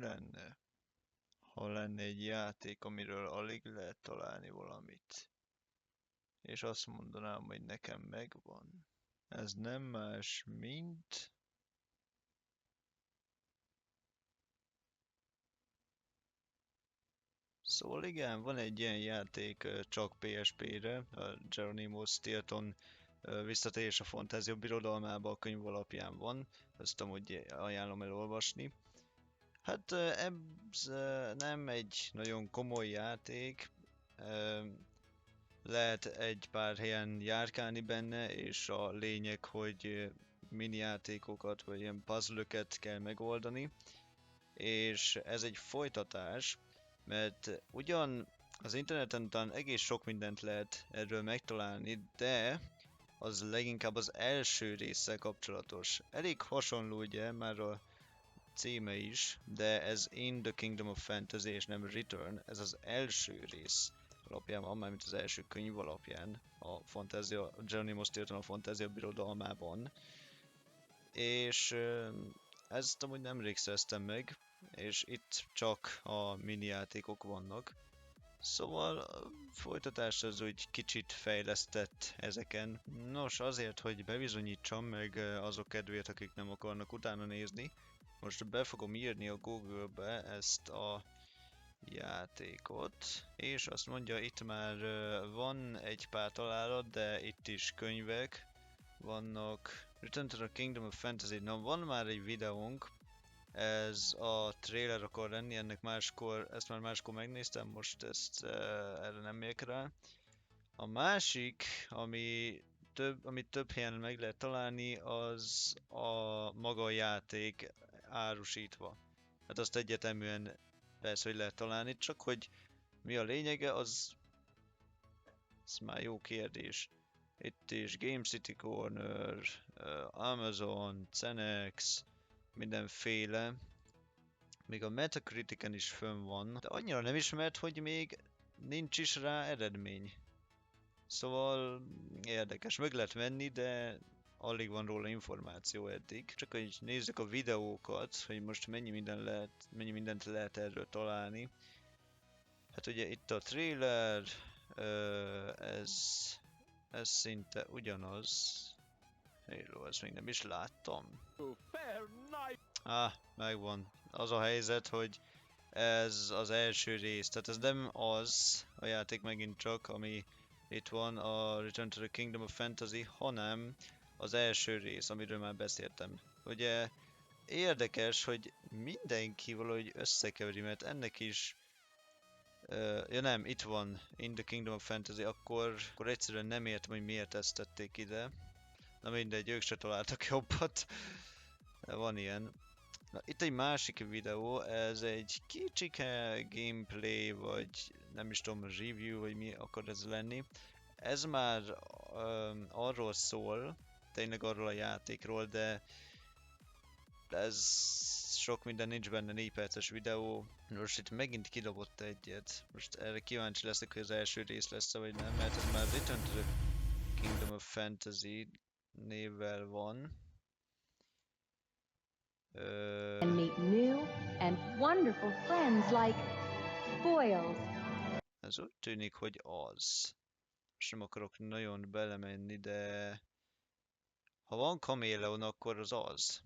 lenne, ha lenne egy játék, amiről alig lehet találni valamit, és azt mondanám, hogy nekem megvan. Ez nem más, mint... Szóval igen, van egy ilyen játék csak PSP-re, a Geronimo Stilton Visszatérés a Fantázia Birodalmába a könyv alapján van, ezt amúgy ajánlom elolvasni. Hát ez nem egy nagyon komoly játék, lehet egy pár helyen járkálni benne, és a lényeg, hogy mini játékokat vagy ilyen puzzle-öket kell megoldani, és ez egy folytatás, mert ugyan az interneten talán egész sok mindent lehet erről megtalálni, de az leginkább az első résszel kapcsolatos. Elég hasonló ugye már a címe is, de ez In the Kingdom of Fantasy és nem Return, ez az első rész alapján van, mármint az első könyv alapján, a Geronimo Stilton a Fantázia Birodalmában. És ezt amúgy nemrég szereztem meg, és itt csak a mini játékok vannak. Szóval a folytatás az úgy kicsit fejlesztett ezeken. Nos, azért, hogy bebizonyítsam meg azok kedvéért, akik nem akarnak utána nézni, most be fogom írni a Google-be ezt a játékot, és azt mondja, itt már van egy pár találat, de itt is könyvek vannak. Return to the Kingdom of Fantasy, na van már egy videónk, ez a trailer akar lenni, ennek máskor, ezt már máskor megnéztem, most ezt erre nem megyek rá. A másik, amit több helyen meg lehet találni, az a maga a játék árusítva. Hát azt egyeteműen persze, hogy lehet találni, csak hogy mi a lényege, az már jó kérdés. Itt is Game City Corner, Amazon, Cenex, mindenféle. Még a Metacriticen is fönn van, de annyira nem ismert, hogy még nincs is rá eredmény. Szóval érdekes, meg lehet venni, de alig van róla információ eddig. Csak hogy nézzük a videókat, hogy most mennyi mindent lehet erről találni. Hát ugye itt a trailer, ez szinte ugyanaz. Halo, ezt még nem is láttam. Megvan. Az a helyzet, hogy ez az első rész, tehát ez nem az a játék megint csak, ami itt van a Return to the Kingdom of Fantasy, hanem az első rész, amiről már beszéltem. Ugye érdekes, hogy mindenki valahogy összekeveri, mert ennek is ja nem, itt van In the Kingdom of Fantasy, akkor egyszerűen nem értem, hogy miért ezt tették ide. Na mindegy, ők se találtak jobbat. De van ilyen. Na, itt egy másik videó, ez egy kicsike gameplay, vagy nem is tudom, review, vagy mi akar ez lenni. Ez már arról szól, tényleg arról a játékról, de ez sok minden nincs benne, 4 perces videó. Most itt megint kidobott egyet. Most erre kíváncsi leszek, hogy az első rész lesz vagy nem, mert ez már Return to the Kingdom of Fantasy névvel van. And meet new and wonderful friends like Boils. Ez úgy tűnik, hogy az. És nem akarok nagyon belemenni, de... Ha van kaméleon, akkor az az.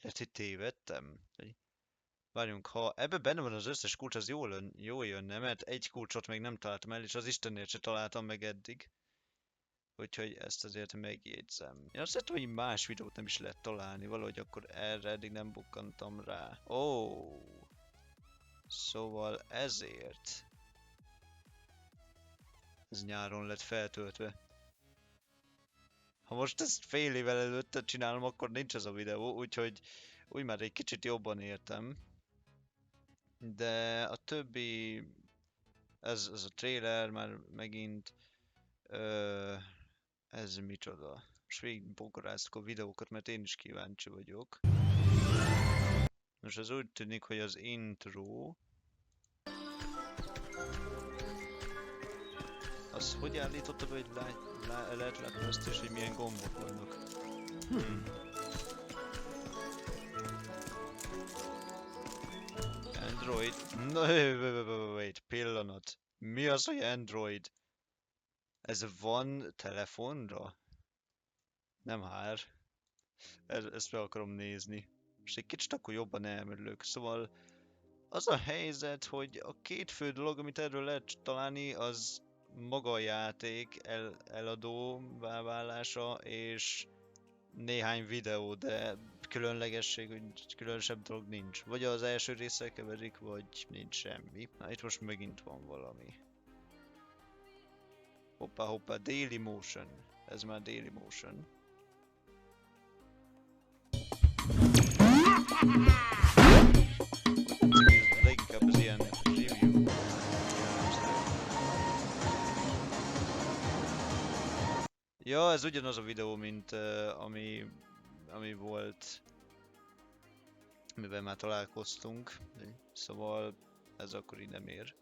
Lehet, hogy tévedtem. Várjunk, ha ebbe benne van az összes kulcs, az jól jönne, mert egy kulcsot még nem találtam el, és az Istenért se találtam meg eddig. Úgyhogy ezt azért megjegyzem. Én azt hittem, hogy más videót nem is lehet találni, valahogy akkor erre eddig nem bukkantam rá. Szóval ezért. Ez nyáron lett feltöltve. Ha most ezt fél évvel előtte csinálom, akkor nincs ez a videó, úgyhogy úgy már egy kicsit jobban értem. De a többi... Ez a trailer már megint... ez micsoda? Most végigbogaráztuk a videókat, mert én is kíváncsi vagyok. Most az úgy tűnik, hogy az intro... Az hogy állította be, hogy lehet látni azt is, hogy milyen gombok vannak? Android? No, wait, pillanat. Mi az, hogy Android? Ez van telefonra? Nem hár. Ezt meg akarom nézni. És egy kicsit akkor jobban elmerülök. Szóval az a helyzet, hogy a két fő dolog, amit erről lehet találni, az maga a játék eladóvá válása és néhány videó, de különlegesség, hogy különösebb dolog nincs. Vagy az első része keverik, vagy nincs semmi. Na itt most megint van valami. Hoppá, hoppá, Dailymotion. Ez már Dailymotion. Leginkább az ilyen review. Ja, ez ugyanaz a videó, mint ami volt, mivel már találkoztunk. Szóval ez akkor így nem ér.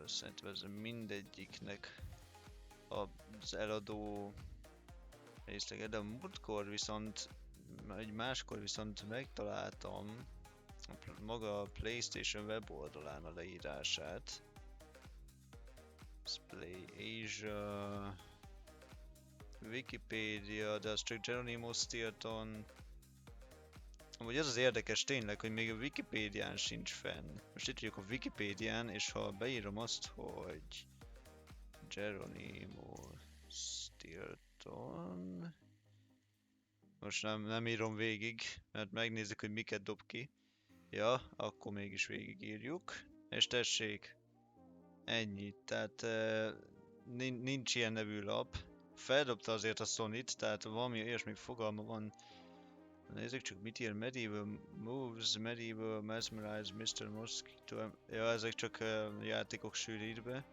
Szerintem ez mindegyiknek az eladó részlege, de múltkor viszont, egy máskor viszont megtaláltam maga a PlayStation weboldalán a leírását. Play Asia, Wikipedia, de az csak Geronimo Stilton. Amúgy az az érdekes tényleg, hogy még a Wikipédián sincs fenn. Most itt vagyok a Wikipédián, és ha beírom azt, hogy Geronimo Stilton... Most nem írom végig, mert megnézzük, hogy miket dob ki. Ja, akkor mégis végigírjuk. És tessék, ennyi. Tehát nincs ilyen nevű lap. Feldobta azért a Sony-t, tehát valami olyasmi fogalma van. Nézzük csak mit ír. Medieval Moves, Medieval Mesmerize, Mr. Mosquito. Ja, ezek csak játékok sűrítve.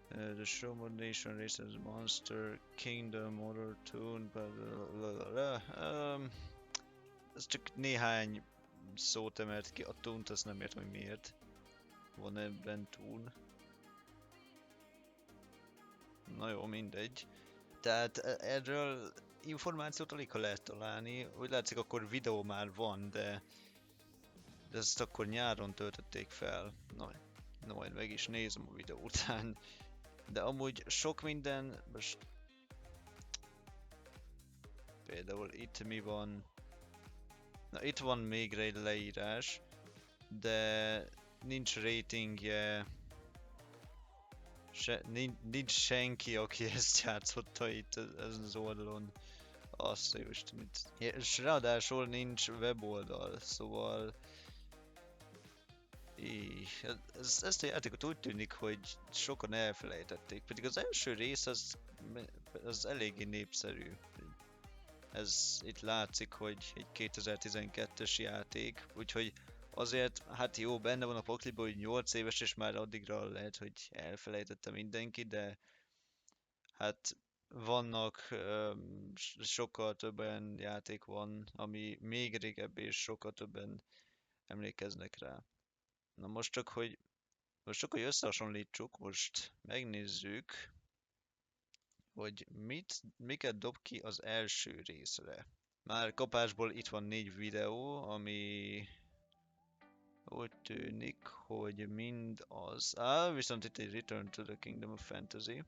The Show Mod Nation Races Monster Kingdom Order Tune. Ez csak néhány szót emelt ki. A Tune-t azt nem értem, hogy miért. Van ebben Tune. Na jó, mindegy. Tehát erről információt alig ha lehet találni. Úgy látszik, akkor videó már van, de ezt akkor nyáron töltötték fel. Na majd meg is nézem a videó után. De amúgy sok minden, most például itt mi van? Na itt van még egy leírás, de nincs ratingje. Nincs senki, aki ezt játszotta itt ezen az oldalon. Azt a Istenit. És ráadásul nincs weboldal, szóval... Ezt a játékot úgy tűnik, hogy sokan elfelejtették, pedig az első rész az eléggé népszerű. Ez itt látszik, hogy egy 2012-es játék, úgyhogy azért, hát jó, benne van a pakliba, hogy 8 éves, és már addigra lehet, hogy elfelejtette mindenki, de hát vannak, sokkal több olyan játék van, ami még régebbi, és sokkal többen emlékeznek rá. Na most csak, hogy összehasonlítsuk, most megnézzük, hogy miket dob ki az első részre. Már kapásból itt van 4 videó, ami úgy tűnik, hogy mind az... viszont itt egy Return to the Kingdom of Fantasy.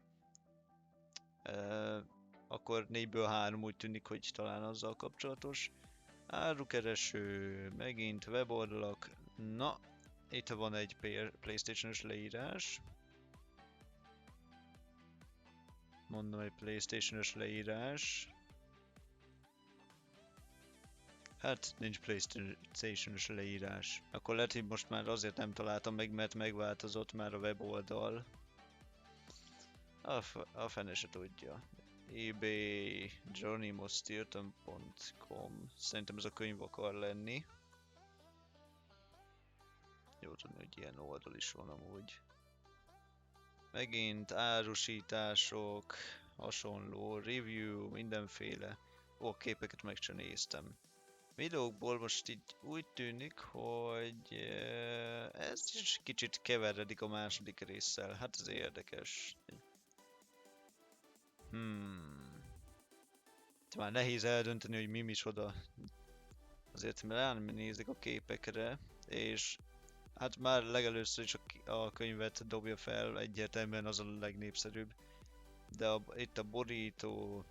Akkor 4-ből 3 úgy tűnik, hogy talán azzal kapcsolatos. Árukereső, megint weboldalak. Na, itt van egy PlayStation-os leírás. Mondom, egy PlayStation-os leírás. Hát nincs PlayStation-os leírás. Akkor lehet, hogy most már azért nem találtam meg, mert megváltozott már a weboldal. A fene se tudja. eBay, journeymostilton.com. Szerintem ez a könyv akar lenni. Jó tudni, hogy ilyen oldal is van amúgy. Megint árusítások, hasonló, review, mindenféle. Ó, képeket meg sem néztem. Videókból most így úgy tűnik, hogy ez is kicsit keveredik a második résszel. Hát ez érdekes. Már nehéz eldönteni, hogy mi micsoda. azért ránézik a képekre, és hát már legelőször is a könyvet dobja fel, egyértelműen az a legnépszerűbb. De itt a borító,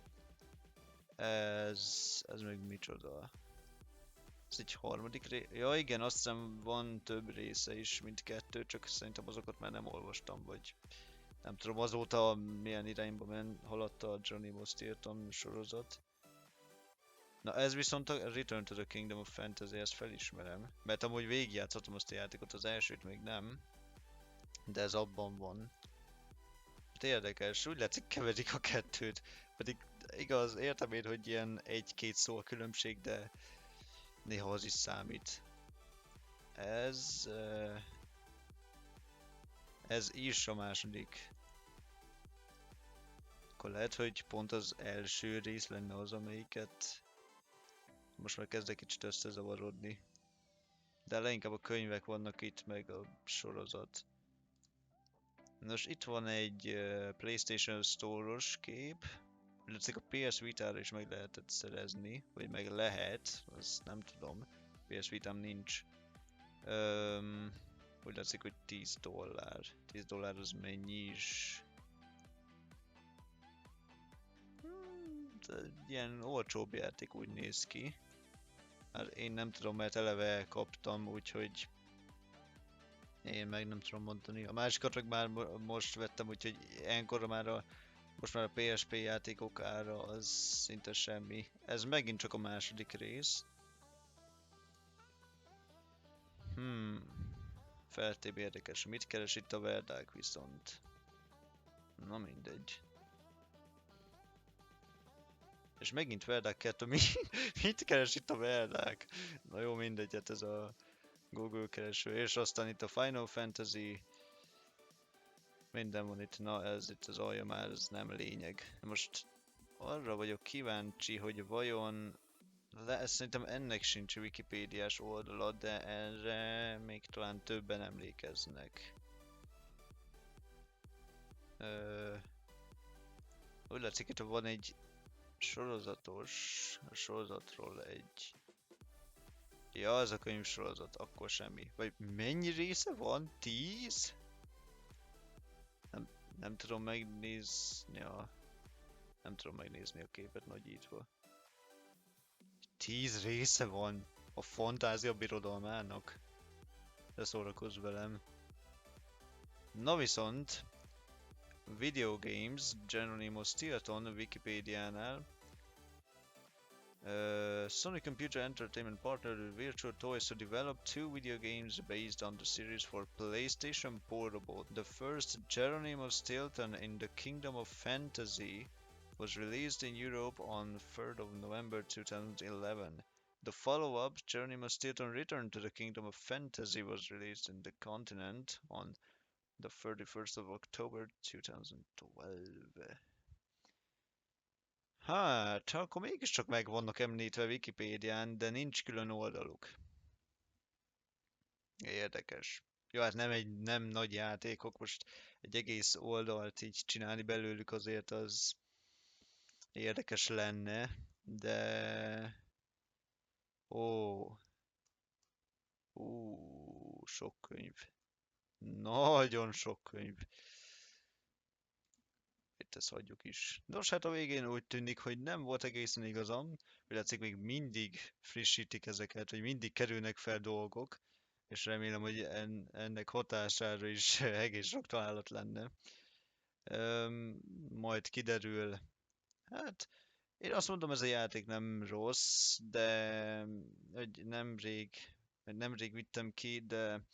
ez még micsoda? Ez egy harmadik Ja igen, azt hiszem van több része is, mint kettő, csak szerintem azokat már nem olvastam, vagy nem tudom azóta milyen irányba haladt a Johnny Stilton sorozat. Na ez viszont a Return to the Kingdom of Fantasy, ezt felismerem, mert amúgy végigjátszottam azt a játékot, az elsőt még nem, de ez abban van. Hát érdekes, úgy látszik keverik a kettőt, pedig igaz, értem én, hogy ilyen egy-két szó a különbség, de néha az is számít. Ez... Ez is a második. Akkor lehet, hogy pont az első rész lenne az, amelyiket... Most már kezdek kicsit összezavarodni. De leginkább a könyvek vannak itt, meg a sorozat. Nos, itt van egy PlayStation Store-os kép. Látszik a PS Vita-ra is meg lehetett szerezni, vagy meg lehet, azt nem tudom. PS Vita-m nincs. Úgy látszik, hogy $10. $10 az mennyi is? Ilyen olcsóbb játék úgy néz ki. Hát én nem tudom, mert eleve kaptam, úgyhogy én meg nem tudom mondani. A másikat meg már most vettem, úgyhogy ilyenkorra most már a PSP játékok ára az szinte semmi. Ez megint csak a második rész. Feltébb érdekes. Mit keres itt a verdák viszont? Na mindegy. És megint verdák 2, mit keres itt a verdák? Na jó, mindegy, hát ez a Google kereső. És aztán itt a Final Fantasy. Minden van itt, na ez itt az alja már, ez nem lényeg. Most arra vagyok kíváncsi, hogy vajon... Szerintem ennek sincs Wikipédiás oldala, de erre még talán többen emlékeznek. Úgy látszik, itt van egy a sorozatról egy... Ja, az a könyvsorozat, akkor semmi. Vagy mennyi része van? 10? Nem tudom megnézni Nem tudom megnézni a képet nagyítva. 10 része van a Fantázia Birodalmának. De szórakozz velem. Na viszont... Video Games, Geronimo Stilton a Wikipédiánál. Sony Computer Entertainment partnered with Virtual Toys to develop 2 video games based on the series for PlayStation Portable. The first, Geronimo Stilton in the Kingdom of Fantasy, was released in Europe on 3rd of November 2011. The follow-up, Geronimo Stilton Return to the Kingdom of Fantasy, was released in the continent on the 31st of October 2012. Hát, akkor mégiscsak meg vannak említve Wikipédián, de nincs külön oldaluk. Érdekes. Jó, hát nem nagy játékok, most egy egész oldalt így csinálni belőlük azért az érdekes lenne, de... Ó, sok könyv. Nagyon sok könyv. Itt ezt hagyjuk is. Nos, hát a végén úgy tűnik, hogy nem volt egészen igazam. Úgy látszik, még mindig frissítik ezeket, hogy mindig kerülnek fel dolgok, és remélem, hogy ennek hatására is egész sok találat lenne. Majd kiderül. Hát, én azt mondom, ez a játék nem rossz, de nemrég vittem ki, de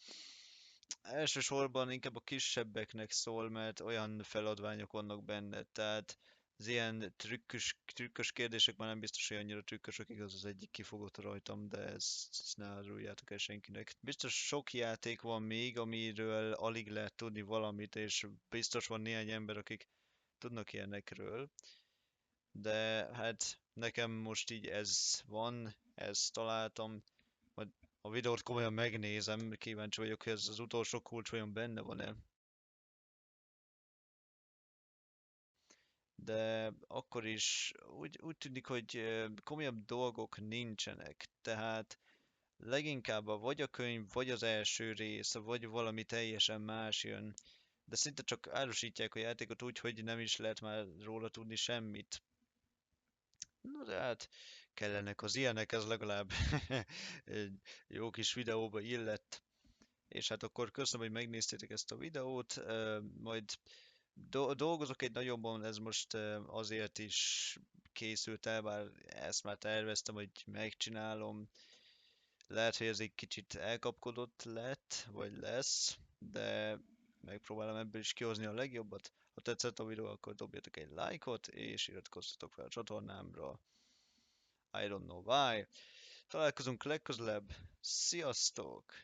elsősorban inkább a kisebbeknek szól, mert olyan feladványok vannak benne, tehát az ilyen trükkös kérdések már nem biztos, hogy annyira trükkösök, igaz az egyik kifogott rajtam, de ezt ne áruljátok el senkinek. Biztos sok játék van még, amiről alig lehet tudni valamit, és biztos van néhány ember, akik tudnak ilyenekről, de hát nekem most így ez van, ezt találtam, majd a videót komolyan megnézem, kíváncsi vagyok, hogy ez az utolsó kulcs vajon benne van-e. de akkor is úgy tűnik, hogy komolyabb dolgok nincsenek. Tehát leginkább vagy a könyv, vagy az első rész, vagy valami teljesen más jön. De szinte csak árusítják a játékot úgy, hogy nem is lehet már róla tudni semmit. No de hát kellenek az ilyenek, ez legalább egy jó kis videóba illett. És hát akkor köszönöm, hogy megnéztétek ezt a videót. Majd dolgozok egy nagyobban, ez most azért is készült el, bár ezt már terveztem, hogy megcsinálom. Lehet, hogy ez egy kicsit elkapkodott lett, vagy lesz, de megpróbálom ebből is kihozni a legjobbat. Ha tetszett a videó, akkor dobjatok egy lájkot, és iratkozzatok fel a csatornámra. I don't know why. Találkozunk legközelebb. Sziasztok!